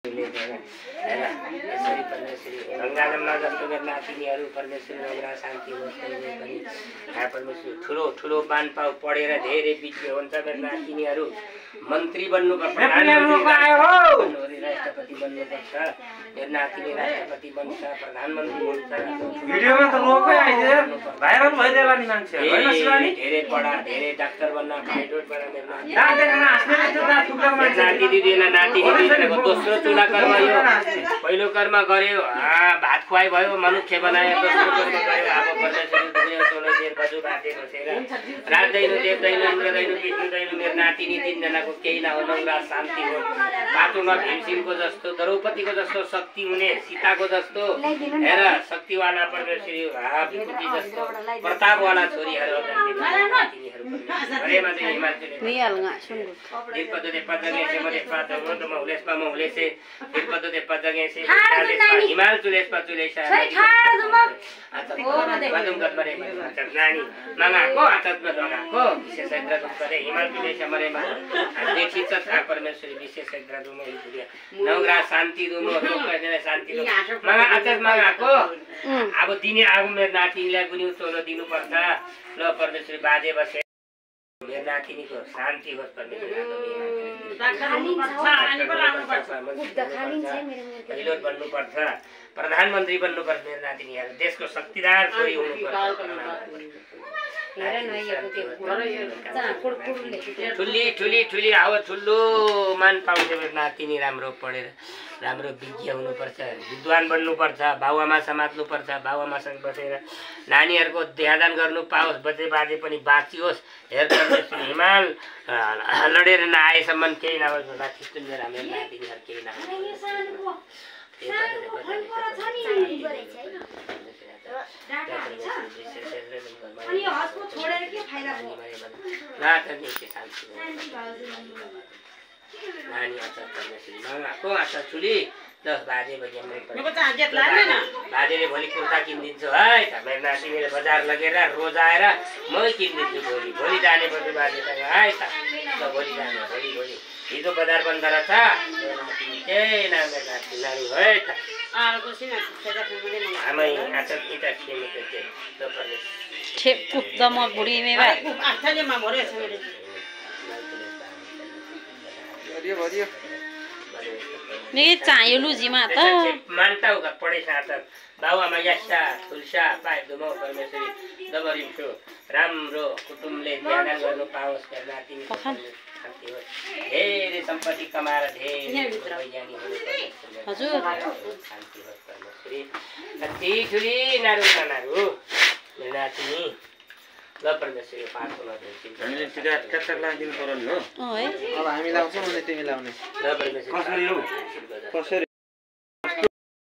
तिमीले हैन यसरी परमेश्वरी गङ्गाजमुना जस्तो मेरो नातिनीहरू परमेश्वरी नगरा शान्ति होस् कहिले पनि परमेश्वरी ठुलो ठुलो मानपाउ पढेर धेरै विज्ञ हुन्छ मेरो नातिनीहरू मन्त्री बन्नुपर्छ राष्ट्रपति बन्नुपर्छ मेरो नातिनी राष्ट्रपति बन्छ प्रधानमन्त्री बन्छ भिडियोमा त रोकै आइदियो भाइरल भइदेला नि मान्छे हैन शिवानी धेरै पढा धेरै डाक्टर बन्न पाइलट बन्न मेरो नाति दिदीको दोस्रो चुला कर्म यो पहिलो कर्म गर्यो भात खुवाइ भयो मनुष्य बनायो दोस्रो कर्म गर्यो अब परमेश्वरी दुनिया चोलो देर बजु बाटे बसेर राजदैनु देवदैनु इन्द्रदैनु विष्णुदैनु मेरो नातिनी तीनजनाको केही नहुनु र शान्ति हो पाटोमा भीमसिंहको जस्तो द्रौपदीको जस्तो शक्ति हुने सीताको जस्तो हेर शक्तिवाला परमेश्वरी विभूति जस्तो प्रतापवाला छोरीहरू हिमाल चुलेसमा चुलेसा नानी नगाएको आचतमा लगाएको विशेष हिमाल चुलेसा मरेमा देखि परमेश्वरी विशेष नौग्रा शान्ति रुमो शान्ति मगा आचत मगाएको अब दिने अब मेरो नातिनीलाई पनि चोलो दिनुपर्छ ल परमेश्वरी बाजे बसे मेरो नातिनीको शान्ति होस् पाइलट बन्नुपर्छ प्रधानमन्त्री बन्नुपर्छ मेरो नातिनीहरू देशको शक्तिदार छोरी हुनुपर्छ ठुली ठुली ठुली अब ठुलो मान पाउँछ मेरो नातिनी राम्रो पढेर राम्रो विज्ञ हुनुपर्छ विद्वान बन्नुपर्छ बाबुआमा समात्नुपर्छ बाबुआमासँग बसेर नानीहरूको देहादान गर्नु पाओस् बच्चे बाजे पनि बाँचियोस् हेर हिमाल लडेर नआएसम्म केही नहोस् मेरो नातिनीहरू केही नहोस् बाजेले भोलि कुर्ता किनिदिन्छु है मेरो नातिनीले बजार लगेर रोज आएर मै किनिदिन्छु भोलि भोलि जाने पर्छ बाजेसँग है त भोलि जाने भोलि भोलि हिजो बजार बन्द रहेछ मेरो नातिनी केही न मेरो नातिनीहरू है त आमै आचा इटा खेलेको थिएँ म बुढी मेवा नि चाहियो लुजीमा त मान्ता उगा पढे साथ बाबुआमा यस्ता ठुल्सा पाए दुमो परमेश्वरी दबरिन्छु राम्रो कुटुम्बले ध्यान गर्नु पाओस् मेरो नातिनी शान्ति होस् धेरै सम्पत्ति कमाएर धेरै वैज्ञानिक हजुर शान्ति होस् परमेश्वरी कति ठुली नारू मेरो नातिनी ल परमेश्वरी पाठको हामीले टिकट कता लागिदिनु पर्यो नि हो है अब हामी लाउँछौँ अनि तिमी लाउने ल परमेश्वरी कसरी